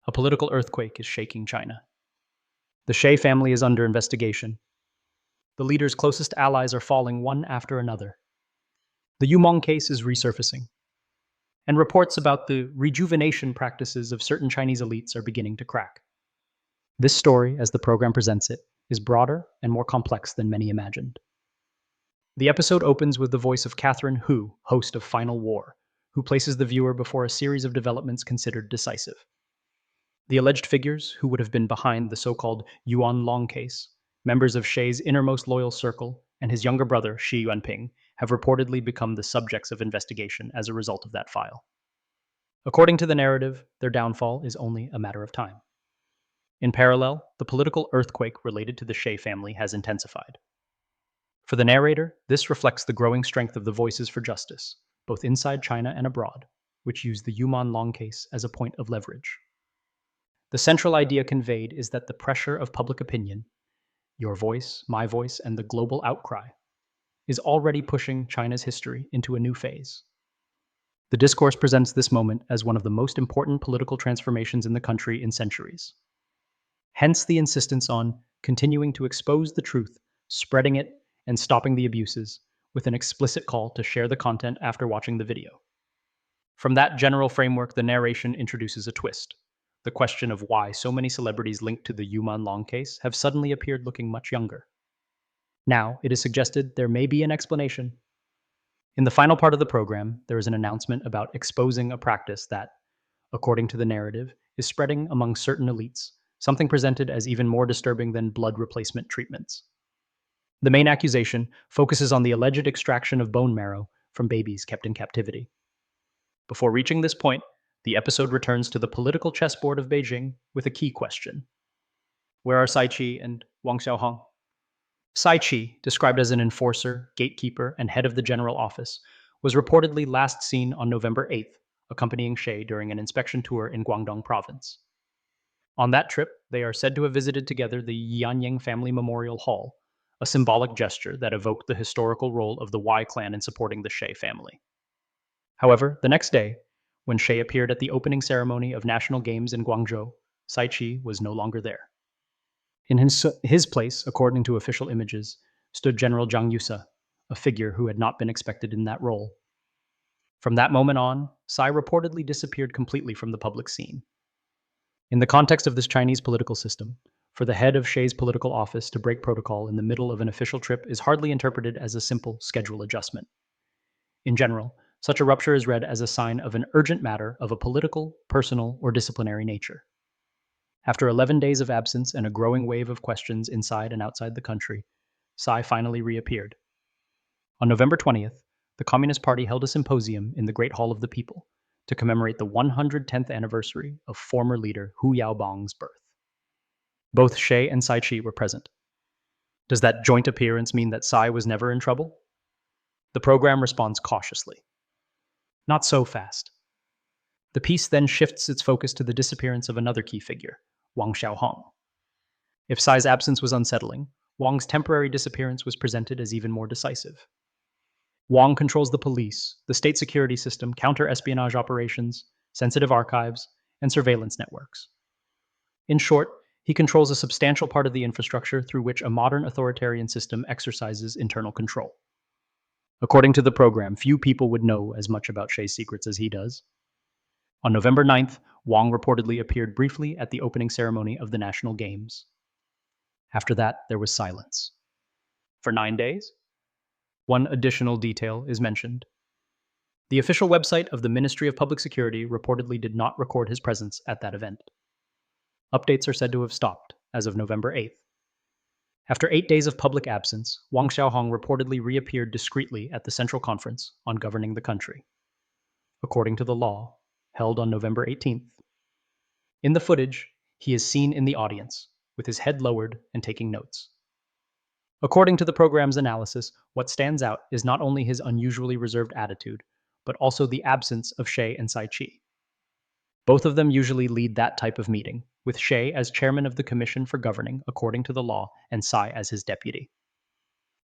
A political earthquake is shaking China. The Xie family is under investigation. The leader's closest allies are falling one after another. The Yu Menglong case is resurfacing. And reports about the rejuvenation practices of certain Chinese elites are beginning to crack. This story, as the program presents it, is broader and more complex than many imagined. The episode opens with the voice of Catherine Hu, host of Final War, who places the viewer before a series of developments considered decisive. The alleged figures who would have been behind the so-called Yu Menglong case, members of Xie's innermost loyal circle, and his younger brother, Xi Yuanping, have reportedly become the subjects of investigation as a result of that file. According to the narrative, their downfall is only a matter of time. In parallel, the political earthquake related to the Xie family has intensified. For the narrator, this reflects the growing strength of the voices for justice, both inside China and abroad, which use the Yu Menglong case as a point of leverage. The central idea conveyed is that the pressure of public opinion, your voice, my voice, and the global outcry, is already pushing China's history into a new phase. The discourse presents this moment as one of the most important political transformations in the country in centuries. Hence the insistence on continuing to expose the truth, spreading it, and stopping the abuses, with an explicit call to share the content after watching the video. From that general framework, the narration introduces a twist. The question of why so many celebrities linked to the Yu Menglong case have suddenly appeared looking much younger. Now, it is suggested there may be an explanation. In the final part of the program, there is an announcement about exposing a practice that, according to the narrative, is spreading among certain elites, something presented as even more disturbing than blood replacement treatments. The main accusation focuses on the alleged extraction of bone marrow from babies kept in captivity. Before reaching this point, the episode returns to the political chessboard of Beijing with a key question. Where are Cai Qi and Wang Xiaohong? Cai Qi, described as an enforcer, gatekeeper, and head of the general office, was reportedly last seen on November 8th, accompanying Xie during an inspection tour in Guangdong province. On that trip, they are said to have visited together the Yanyang Family Memorial Hall, a symbolic gesture that evoked the historical role of the Y clan in supporting the Xie family. However, the next day, when Xie appeared at the opening ceremony of National Games in Guangzhou, Cai Qi was no longer there. In his place, according to official images, stood General Zhang Yusa, a figure who had not been expected in that role. From that moment on, Cai reportedly disappeared completely from the public scene. In the context of this Chinese political system, for the head of Xie's political office to break protocol in the middle of an official trip is hardly interpreted as a simple schedule adjustment. In general, such a rupture is read as a sign of an urgent matter of a political, personal, or disciplinary nature. After 11 days of absence and a growing wave of questions inside and outside the country, Cai finally reappeared. On November 20th, the Communist Party held a symposium in the Great Hall of the People to commemorate the 110th anniversary of former leader Hu Yaobang's birth. Both Xie and Cai Qi were present. Does that joint appearance mean that Cai was never in trouble? The program responds cautiously. Not so fast. The piece then shifts its focus to the disappearance of another key figure, Wang Xiaohong. If Cai's absence was unsettling, Wang's temporary disappearance was presented as even more decisive. Wang controls the police, the state security system, counter-espionage operations, sensitive archives, and surveillance networks. In short, he controls a substantial part of the infrastructure through which a modern authoritarian system exercises internal control. According to the program, few people would know as much about Xie's secrets as he does. On November 9th, Wang reportedly appeared briefly at the opening ceremony of the National Games. After that, there was silence. For 9 days? One additional detail is mentioned. The official website of the Ministry of Public Security reportedly did not record his presence at that event. Updates are said to have stopped as of November 8th. After 8 days of public absence, Wang Xiaohong reportedly reappeared discreetly at the Central Conference on governing the country, according to the law, held on November 18th. In the footage, he is seen in the audience, with his head lowered and taking notes. According to the program's analysis, what stands out is not only his unusually reserved attitude, but also the absence of Xie and Cai Qi. Both of them usually lead that type of meeting, with Xie as chairman of the Commission for Governing according to the law and Cai as his deputy.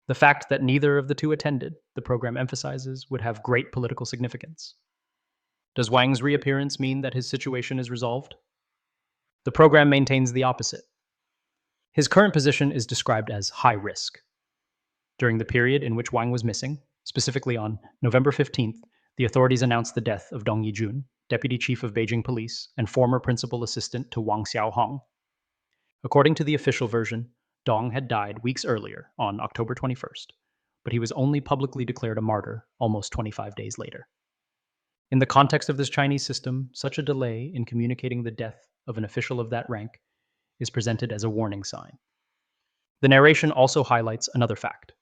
The fact that neither of the two attended, the program emphasizes, would have great political significance. Does Wang's reappearance mean that his situation is resolved? The program maintains the opposite. His current position is described as high risk. During the period in which Wang was missing, specifically on November 15th, the authorities announced the death of Dong Yijun, deputy chief of Beijing police and former principal assistant to Wang Xiaohong. According to the official version, Dong had died weeks earlier, on October 21st, but he was only publicly declared a martyr almost 25 days later. In the context of this Chinese system, such a delay in communicating the death of an official of that rank is presented as a warning sign. The narration also highlights another fact.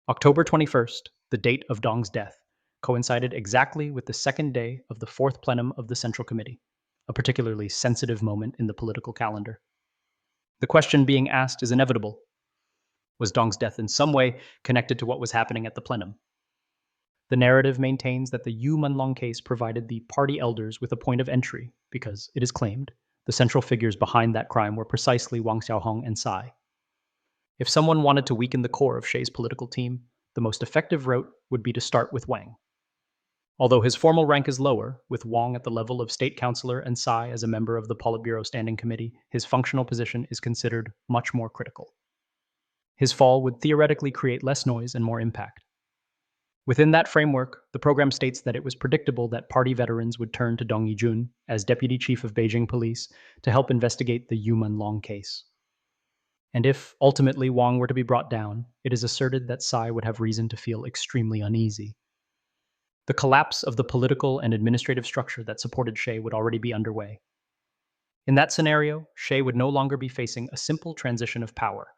October 21st, the date of Dong's death, coincided exactly with the second day of the fourth plenum of the Central Committee, a particularly sensitive moment in the political calendar. The question being asked is inevitable. Was Dong's death in some way connected to what was happening at the plenum? The narrative maintains that the Yu Menglong case provided the party elders with a point of entry because, it is claimed, the central figures behind that crime were precisely Wang Xiaohong and Cai. If someone wanted to weaken the core of Shea's political team, the most effective route would be to start with Wang. Although his formal rank is lower, with Wang at the level of state councillor and Cai as a member of the Politburo Standing Committee, his functional position is considered much more critical. His fall would theoretically create less noise and more impact. Within that framework, the program states that it was predictable that party veterans would turn to Dong Yijun as deputy chief of Beijing police to help investigate the Yu Menglong case. And if, ultimately, Wang were to be brought down, it is asserted that Cai would have reason to feel extremely uneasy. The collapse of the political and administrative structure that supported She would already be underway. In that scenario, She would no longer be facing a simple transition of power,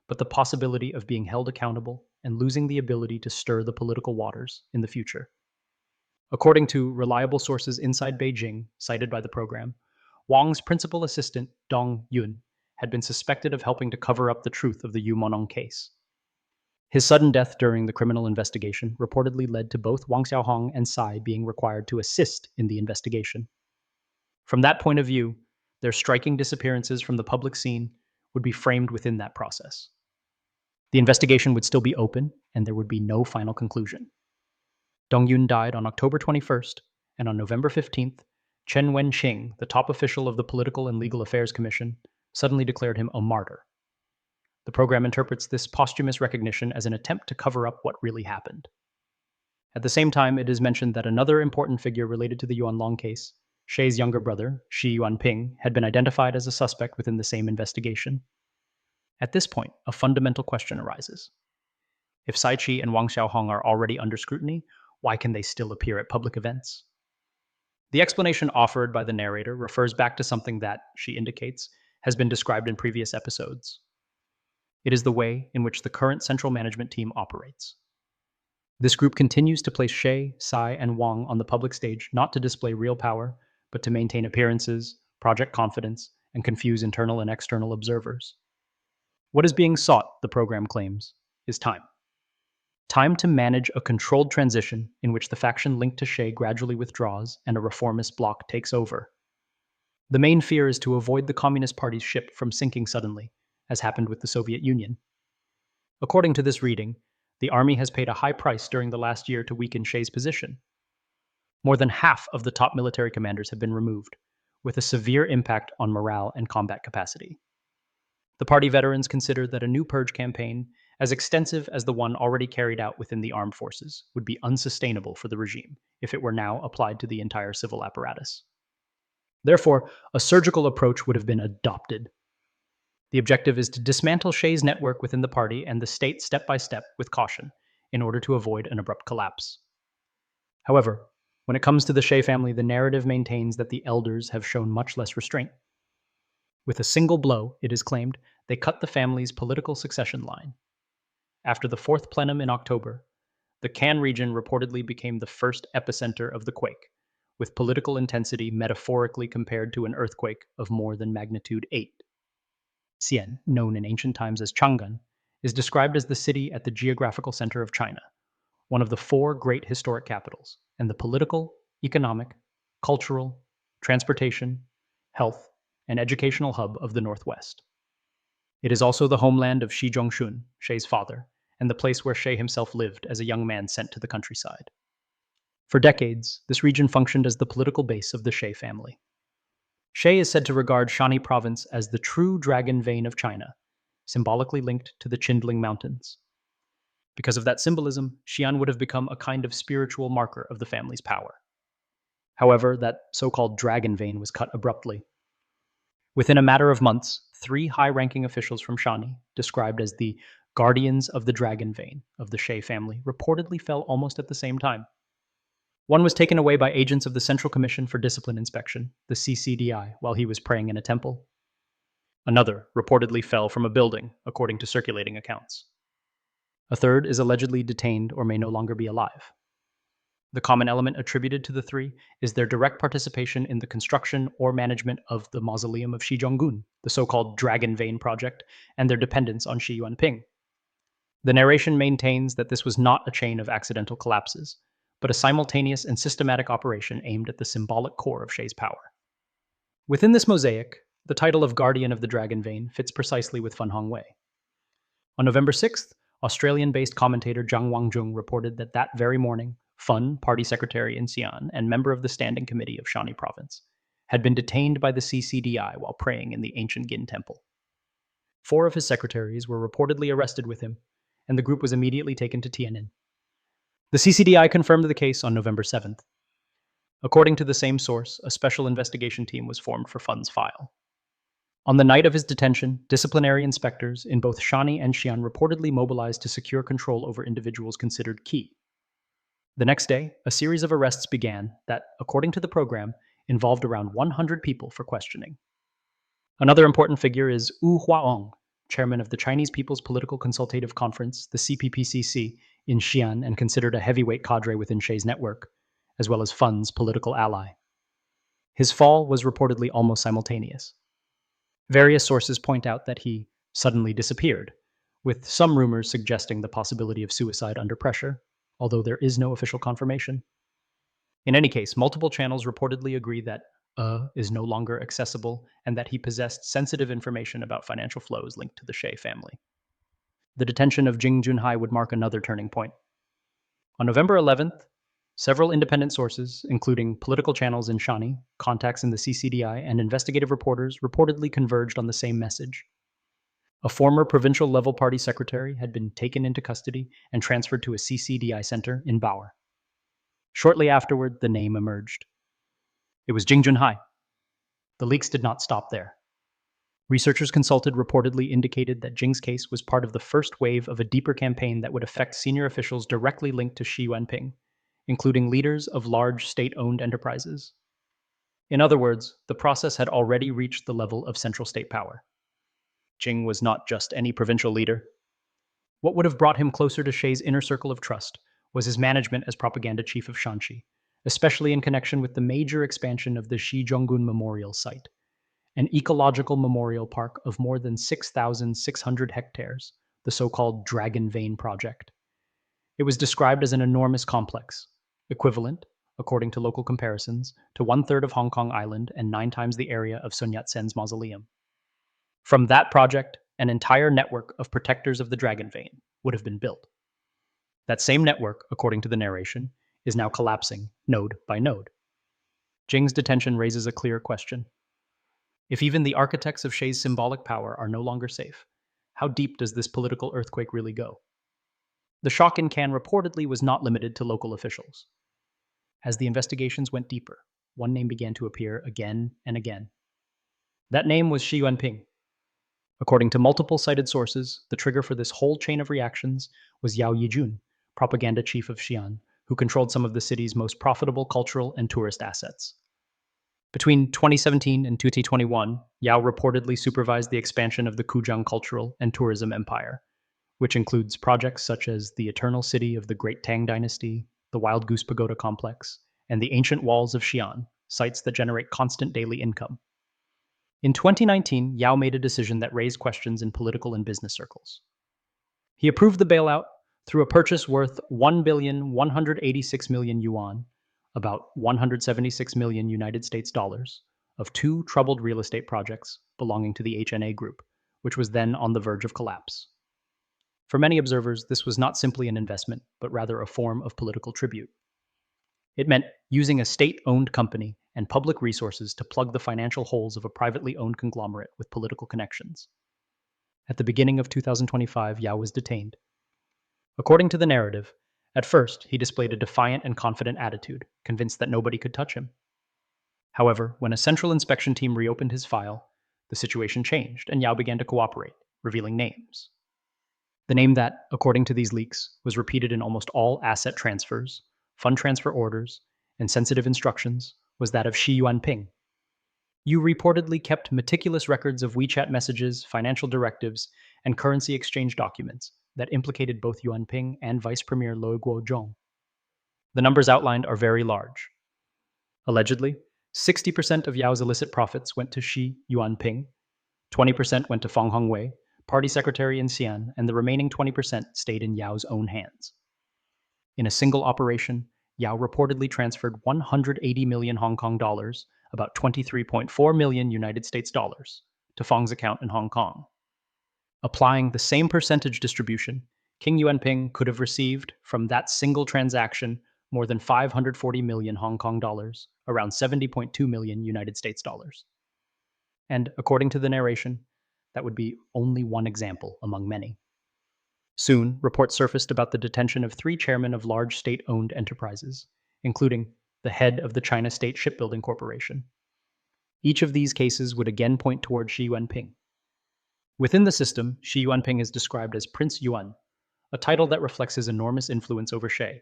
but the possibility of being held accountable and losing the ability to stir the political waters in the future. According to reliable sources inside Beijing, cited by the program, Wang's principal assistant, Dong Yun, had been suspected of helping to cover up the truth of the Yu Menglong case. His sudden death during the criminal investigation reportedly led to both Wang Xiaohong and Cai being required to assist in the investigation. From that point of view, their striking disappearances from the public scene would be framed within that process. The investigation would still be open, and there would be no final conclusion. Dong Yun died on October 21st, and on November 15th, Chen Wenqing, the top official of the Political and Legal Affairs Commission, suddenly declared him a martyr. The program interprets this posthumous recognition as an attempt to cover up what really happened. At the same time, it is mentioned that another important figure related to the Yuan Long case, Shea's younger brother, Shi Yuanping, had been identified as a suspect within the same investigation. At this point, a fundamental question arises. If Cai Qi and Wang Xiaohong are already under scrutiny, why can they still appear at public events? The explanation offered by the narrator refers back to something that, she indicates, has been described in previous episodes. It is the way in which the current central management team operates. This group continues to place She, Cai, and Wang on the public stage not to display real power, but to maintain appearances, project confidence, and confuse internal and external observers. What is being sought, the program claims, is time. Time to manage a controlled transition in which the faction linked to She gradually withdraws and a reformist bloc takes over. The main fear is to avoid the Communist Party's ship from sinking suddenly, as happened with the Soviet Union. According to this reading, the army has paid a high price during the last year to weaken Shea's position. More than half of the top military commanders have been removed, with a severe impact on morale and combat capacity. The party veterans consider that a new purge campaign, as extensive as the one already carried out within the armed forces, would be unsustainable for the regime if it were now applied to the entire civil apparatus. Therefore, a surgical approach would have been adopted. The objective is to dismantle Shea's network within the party and the state step by step with caution in order to avoid an abrupt collapse. However, when it comes to the She family, the narrative maintains that the elders have shown much less restraint. With a single blow, it is claimed, they cut the family's political succession line. After the fourth plenum in October, the Can region reportedly became the first epicenter of the quake, with political intensity metaphorically compared to an earthquake of more than magnitude 8. Xian, known in ancient times as Chang'an, is described as the city at the geographical center of China, one of the 4 great historic capitals, and the political, economic, cultural, transportation, health, and educational hub of the Northwest. It is also the homeland of Shi Zhongxun, Shea's father, and the place where She himself lived as a young man sent to the countryside. For decades, this region functioned as the political base of the She family. Xie is said to regard Shanxi province as the true dragon vein of China, symbolically linked to the Qinling Mountains. Because of that symbolism, Xi'an would have become a kind of spiritual marker of the family's power. However, that so-called dragon vein was cut abruptly. Within a matter of months, 3 high-ranking officials from Shanxi, described as the guardians of the dragon vein of the Xie family, reportedly fell almost at the same time. One was taken away by agents of the Central Commission for Discipline Inspection, the CCDI, while he was praying in a temple. Another reportedly fell from a building, according to circulating accounts. A third is allegedly detained or may no longer be alive. The common element attributed to the 3 is their direct participation in the construction or management of the mausoleum of Shi Zhonggun, the so-called Dragon Vein project, and their dependence on Xi Yuanping. The narration maintains that this was not a chain of accidental collapses, but a simultaneous and systematic operation aimed at the symbolic core of Xi's power. Within this mosaic, the title of Guardian of the Dragon Vein fits precisely with Fan Hongwei. On November 6th, Australian-based commentator Zhang Wangjung reported that that very morning, Fan, party secretary in Xi'an and member of the Standing Committee of Shanxi Province, had been detained by the CCDI while praying in the ancient Gin Temple. 4 of his secretaries were reportedly arrested with him, and the group was immediately taken to Tianjin. The CCDI confirmed the case on November 7th. According to the same source, a special investigation team was formed for Fan's file. On the night of his detention, disciplinary inspectors in both Shanxi and Xi'an reportedly mobilized to secure control over individuals considered key. The next day, a series of arrests began that, according to the program, involved around 100 people for questioning. Another important figure is Yu Menglong, chairman of the Chinese People's Political Consultative Conference, the CPPCC, in Xi'an and considered a heavyweight cadre within Xi's network, as well as Fan's political ally. His fall was reportedly almost simultaneous. Various sources point out that he suddenly disappeared, with some rumors suggesting the possibility of suicide under pressure, although there is no official confirmation. In any case, multiple channels reportedly agree that is no longer accessible and that he possessed sensitive information about financial flows linked to the Xie family. The detention of Jing Junhai would mark another turning point. On November 11th, several independent sources, including political channels in Shanxi, contacts in the CCDI, and investigative reporters, reportedly converged on the same message. A former provincial-level party secretary had been taken into custody and transferred to a CCDI center in Bauer. Shortly afterward, the name emerged. It was Jing Junhai. The leaks did not stop there. Researchers consulted reportedly indicated that Jing's case was part of the first wave of a deeper campaign that would affect senior officials directly linked to Xi Yuanping, including leaders of large state-owned enterprises. In other words, the process had already reached the level of central state power. Jing was not just any provincial leader. What would have brought him closer to Xi's inner circle of trust was his management as propaganda chief of Shanxi, especially in connection with the major expansion of the Shi Zhonggun Memorial Site, an ecological memorial park of more than 6,600 hectares, the so-called Dragon Vein project. It was described as an enormous complex, equivalent, according to local comparisons, to 1/3 of Hong Kong Island and 9 times the area of Sun Yat-sen's mausoleum. From that project, an entire network of protectors of the Dragon Vein would have been built. That same network, according to the narration, is now collapsing node by node. Jing's detention raises a clear question. If even the architects of Xi's symbolic power are no longer safe, how deep does this political earthquake really go? The shock in Cannes reportedly was not limited to local officials. As the investigations went deeper, one name began to appear again and again. That name was Xi Yuanping. According to multiple cited sources, the trigger for this whole chain of reactions was Yao Yijun, propaganda chief of Xi'an, who controlled some of the city's most profitable cultural and tourist assets. Between 2017 and 2021, Yao reportedly supervised the expansion of the Kujiang cultural and tourism empire, which includes projects such as the Eternal City of the Great Tang Dynasty, the Wild Goose Pagoda Complex, and the Ancient Walls of Xi'an, sites that generate constant daily income. In 2019, Yao made a decision that raised questions in political and business circles. He approved the bailout through a purchase worth 1,186 million yuan, about 176 million United States dollars, of 2 troubled real estate projects belonging to the HNA Group, which was then on the verge of collapse. For many observers, this was not simply an investment, but rather a form of political tribute. It meant using a state-owned company and public resources to plug the financial holes of a privately owned conglomerate with political connections. At the beginning of 2025, Yao was detained. According to the narrative, at first he displayed a defiant and confident attitude, convinced that nobody could touch him. However, when a central inspection team reopened his file, the situation changed and Yao began to cooperate, revealing names. The name that, according to these leaks, was repeated in almost all asset transfers, fund transfer orders, and sensitive instructions was that of Xi Yuanping. Yu reportedly kept meticulous records of WeChat messages, financial directives, and currency exchange documents that implicated both Yuanping and Vice Premier Luo Guozhong. The numbers outlined are very large. Allegedly, 60% of Yao's illicit profits went to Xi Yuanping, 20% went to Fang Hongwei, party secretary in Xi'an, and the remaining 20% stayed in Yao's own hands. In a single operation, Yao reportedly transferred 180 million Hong Kong dollars, about 23.4 million United States dollars, to Fang's account in Hong Kong. Applying the same percentage distribution, King Yuanping could have received from that single transaction more than 540 million Hong Kong dollars, around 70.2 million United States dollars. And according to the narration, that would be only one example among many. Soon, reports surfaced about the detention of 3 chairmen of large state-owned enterprises, including the head of the China State Shipbuilding Corporation. Each of these cases would again point toward Xi Yuanping. Within the system, Xi Yuanping is described as Prince Yuan, a title that reflects his enormous influence over Shi.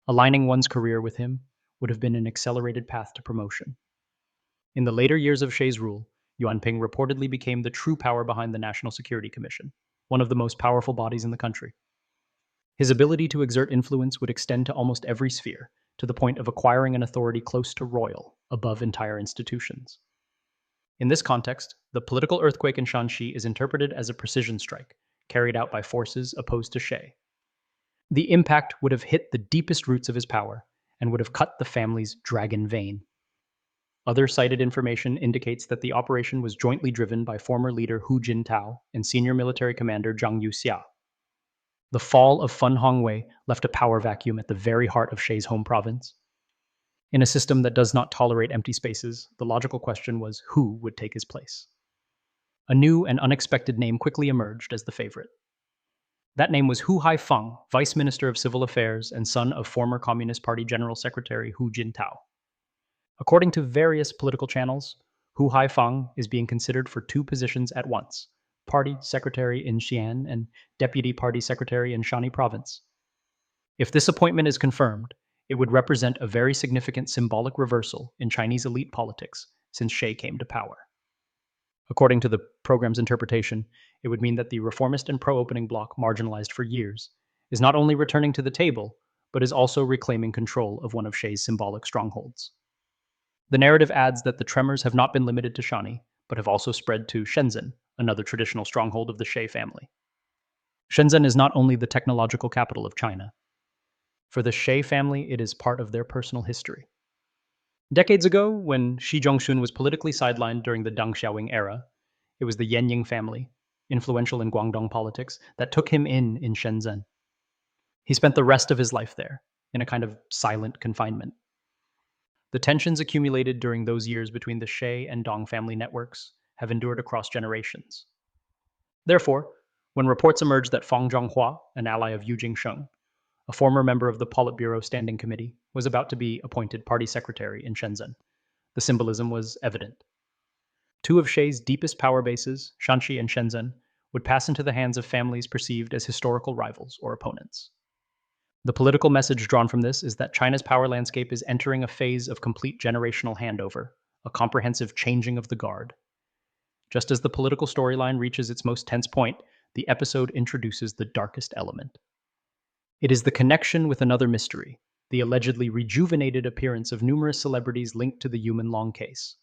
Aligning one's career with him would have been an accelerated path to promotion. In the later years of Shi's rule, Yuanping reportedly became the true power behind the National Security Commission, one of the most powerful bodies in the country. His ability to exert influence would extend to almost every sphere, to the point of acquiring an authority close to royal, above entire institutions. In this context, the political earthquake in Shanxi is interpreted as a precision strike, carried out by forces opposed to Shi. The impact would have hit the deepest roots of his power, and would have cut the family's dragon vein. Other cited information indicates that the operation was jointly driven by former leader Hu Jintao and senior military commander Zhang Yuxia. The fall of Fun Hongwei left a power vacuum at the very heart of Shi's home province. In a system that does not tolerate empty spaces, the logical question was who would take his place. A new and unexpected name quickly emerged as the favorite. That name was Hu Haifeng, Vice Minister of Civil Affairs and son of former Communist Party General Secretary Hu Jintao. According to various political channels, Hu Haifeng is being considered for 2 positions at once, Party Secretary in Xi'an and Deputy Party Secretary in Shanxi Province. If this appointment is confirmed, it would represent a very significant symbolic reversal in Chinese elite politics since Shi came to power. According to the program's interpretation, it would mean that the reformist and pro-opening bloc marginalized for years is not only returning to the table, but is also reclaiming control of one of Shi's symbolic strongholds. The narrative adds that the tremors have not been limited to Shanxi, but have also spread to Shenzhen, another traditional stronghold of the Shi family. Shenzhen is not only the technological capital of China. For the Shi family, it is part of their personal history. Decades ago, when Xi Zhongxun was politically sidelined during the Deng Xiaoqing era, it was the Yenying family, influential in Guangdong politics, that took him in Shenzhen. He spent the rest of his life there, in a kind of silent confinement. The tensions accumulated during those years between the Shi and Dong family networks have endured across generations. Therefore, when reports emerged that Fang Zhonghua, an ally of Yu Jingsheng, a former member of the Politburo Standing Committee, was about to be appointed party secretary in Shenzhen, the symbolism was evident. 2 of Shi's deepest power bases, Shanxi and Shenzhen, would pass into the hands of families perceived as historical rivals or opponents. The political message drawn from this is that China's power landscape is entering a phase of complete generational handover, a comprehensive changing of the guard. Just as the political storyline reaches its most tense point, the episode introduces the darkest element. It is the connection with another mystery, the allegedly rejuvenated appearance of numerous celebrities linked to the Yu Menglong case.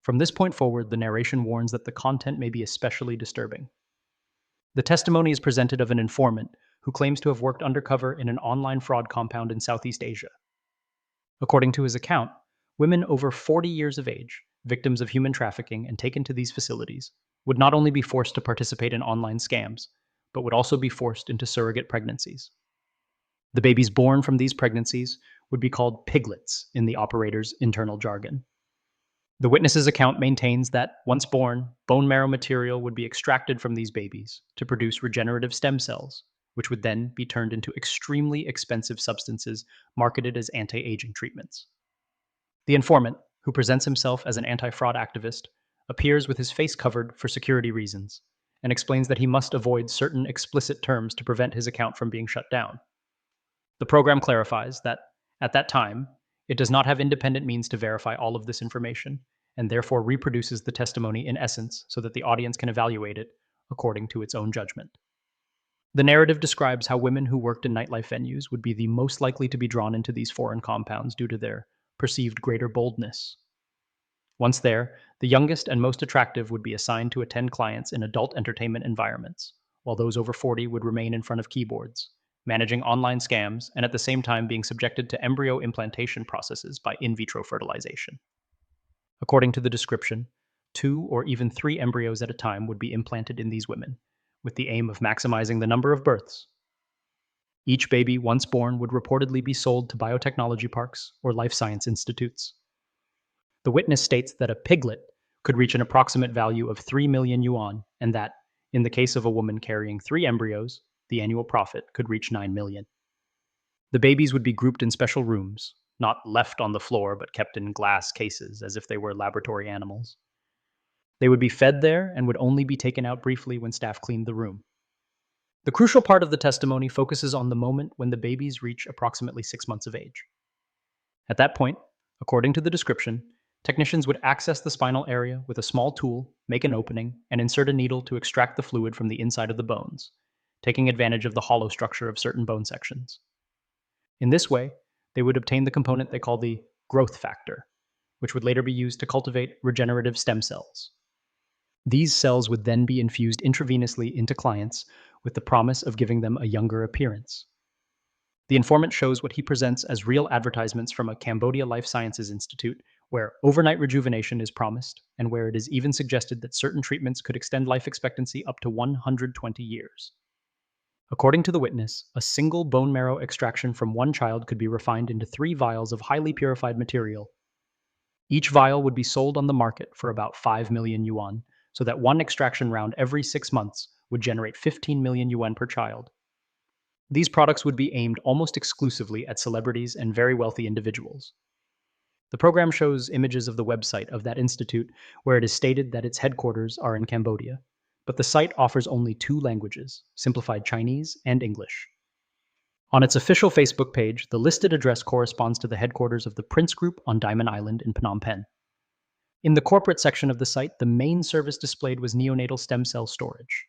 From this point forward, the narration warns that the content may be especially disturbing. The testimony is presented of an informant who claims to have worked undercover in an online fraud compound in Southeast Asia. According to his account, women over 40 years of age, victims of human trafficking and taken to these facilities, would not only be forced to participate in online scams, but would also be forced into surrogate pregnancies. The babies born from these pregnancies would be called piglets in the operator's internal jargon. The witness's account maintains that, once born, bone marrow material would be extracted from these babies to produce regenerative stem cells, which would then be turned into extremely expensive substances marketed as anti-aging treatments. The informant, who presents himself as an anti-fraud activist, appears with his face covered for security reasons and explains that he must avoid certain explicit terms to prevent his account from being shut down. The program clarifies that, at that time, it does not have independent means to verify all of this information, and therefore reproduces the testimony in essence so that the audience can evaluate it according to its own judgment. The narrative describes how women who worked in nightlife venues would be the most likely to be drawn into these foreign compounds due to their perceived greater boldness. Once there, the youngest and most attractive would be assigned to attend clients in adult entertainment environments, while those over 40 would remain in front of keyboards, managing online scams and at the same time being subjected to embryo implantation processes by in vitro fertilization. According to the description, 2 or even 3 embryos at a time would be implanted in these women, with the aim of maximizing the number of births. Each baby, once born, would reportedly be sold to biotechnology parks or life science institutes. The witness states that a piglet could reach an approximate value of 3 million yuan, and that, in the case of a woman carrying 3 embryos, the annual profit could reach 9 million. The babies would be grouped in special rooms, not left on the floor but kept in glass cases as if they were laboratory animals. They would be fed there and would only be taken out briefly when staff cleaned the room. The crucial part of the testimony focuses on the moment when the babies reach approximately 6 months of age. At that point, according to the description, technicians would access the spinal area with a small tool, make an opening, and insert a needle to extract the fluid from the inside of the bones, taking advantage of the hollow structure of certain bone sections. In this way, they would obtain the component they call the growth factor, which would later be used to cultivate regenerative stem cells. These cells would then be infused intravenously into clients with the promise of giving them a younger appearance. The informant shows what he presents as real advertisements from a Cambodia Life Sciences Institute where overnight rejuvenation is promised and where it is even suggested that certain treatments could extend life expectancy up to 120 years. According to the witness, a single bone marrow extraction from one child could be refined into 3 vials of highly purified material. Each vial would be sold on the market for about 5 million yuan, so that one extraction round every 6 months would generate 15 million yuan per child. These products would be aimed almost exclusively at celebrities and very wealthy individuals. The program shows images of the website of that institute where it is stated that its headquarters are in Cambodia, but the site offers only 2 languages, simplified Chinese and English. On its official Facebook page, the listed address corresponds to the headquarters of the Prince Group on Diamond Island in Phnom Penh. In the corporate section of the site, the main service displayed was neonatal stem cell storage.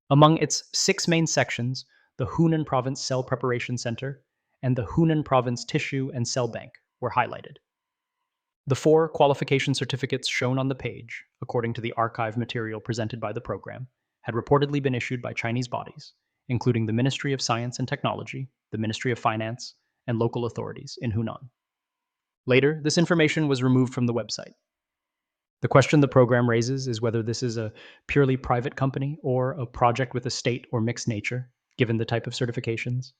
Among its 6 main sections, the Hunan Province Cell Preparation Center and the Hunan Province Tissue and Cell Bank were highlighted. The 4 qualification certificates shown on the page, according to the archive material presented by the program, had reportedly been issued by Chinese bodies, including the Ministry of Science and Technology, the Ministry of Finance, and local authorities in Hunan. Later, this information was removed from the website. The question the program raises is whether this is a purely private company or a project with a state or mixed nature, given the type of certifications.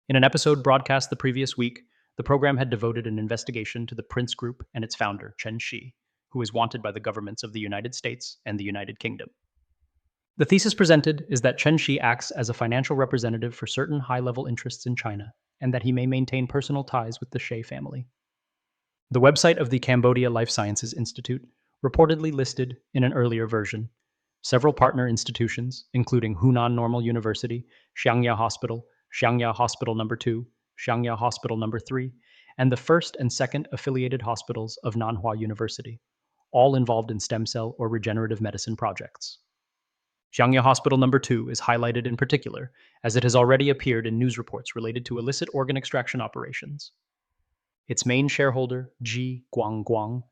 In an episode broadcast the previous week, the program had devoted an investigation to the Prince Group and its founder, Cai Qi, who is wanted by the governments of the United States and the United Kingdom. The thesis presented is that Cai Qi acts as a financial representative for certain high-level interests in China, and that he may maintain personal ties with the Xie family. The website of the Cambodia Life Sciences Institute reportedly listed, in an earlier version, several partner institutions, including Hunan Normal University, Xiangya Hospital, Xiangya Hospital No. 2, Xiangya Hospital No. 3, and the first and second affiliated hospitals of Nanhua University, all involved in stem cell or regenerative medicine projects. Xiangya Hospital No. 2 is highlighted in particular, as it has already appeared in news reports related to illicit organ extraction operations. Its main shareholder, Ji Guangguang,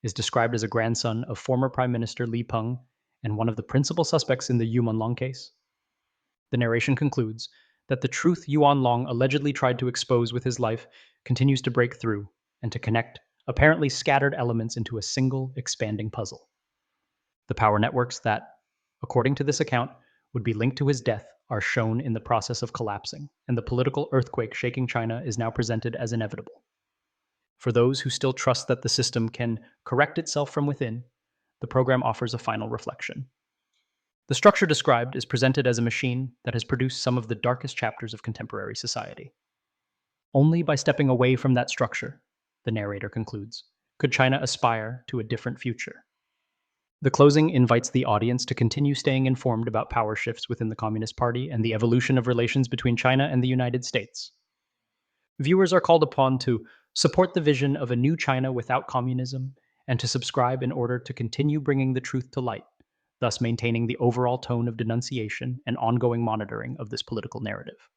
is described as a grandson of former Prime Minister Li Peng and one of the principal suspects in the Yu Menglong case. The narration concludes that the truth Yuan Long allegedly tried to expose with his life continues to break through and to connect apparently scattered elements into a single, expanding puzzle. The power networks that, according to this account, would be linked to his death are shown in the process of collapsing, and the political earthquake shaking China is now presented as inevitable. For those who still trust that the system can correct itself from within, the program offers a final reflection. The structure described is presented as a machine that has produced some of the darkest chapters of contemporary society. Only by stepping away from that structure, the narrator concludes, could China aspire to a different future. The closing invites the audience to continue staying informed about power shifts within the Communist Party and the evolution of relations between China and the United States. Viewers are called upon to support the vision of a new China without communism and to subscribe in order to continue bringing the truth to light, thus maintaining the overall tone of denunciation and ongoing monitoring of this political narrative.